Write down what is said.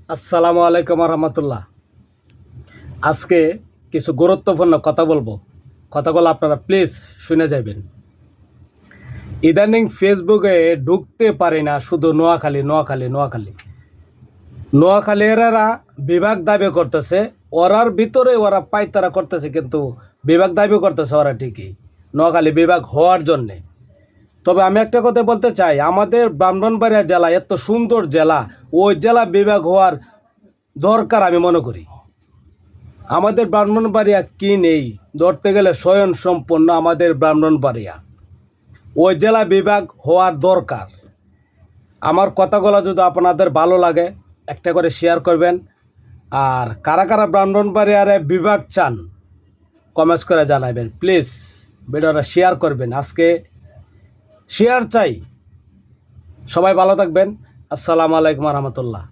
আসসালামু আলাইকুম রহমতুল্লাহ। আজকে কিছু গুরুত্বপূর্ণ কথা বলবো। কথাগুলো আপনারা প্লিজ শুনে যাবেন। ইদানিং ফেসবুকে ঢুকতে পারি না, শুধু নোয়াখালীরা বিভাগ দাবি করতেছে, ওরার ভিতরে ওরা পাইতারা করতেছে, কিন্তু বিভাগ দাবি করতেছে ওরা ঠিকই নোয়াখালী বিভাগ হওয়ার জন্যে। তবে আমি একটা কথা বলতে চাই, আমাদের ব্রাহ্মণবাড়িয়া জেলা এত সুন্দর জেলা, ওই জেলা বিভাগ হওয়ার দরকার আমি মনে করি। আমাদের ব্রাহ্মণবাড়িয়া কি নেই? ধরতে গেলে স্বয়ং সম্পূর্ণ আমাদের ব্রাহ্মণবাড়িয়া, ওই জেলা বিভাগ হওয়ার দরকার। আমার কথাগুলো যদি আপনাদের ভালো লাগে একটা করে শেয়ার করবেন। আর কারা কারা ব্রাহ্মণবাড়িয়ারে বিভাগ চান কমেন্টস করে জানাবেন প্লিজ। ভিডিওটা শেয়ার করবেন, আজকে শেয়ার চাই। সবাই ভালো থাকবেন। আসসালামু আলাইকুম রহমতুল্লাহ।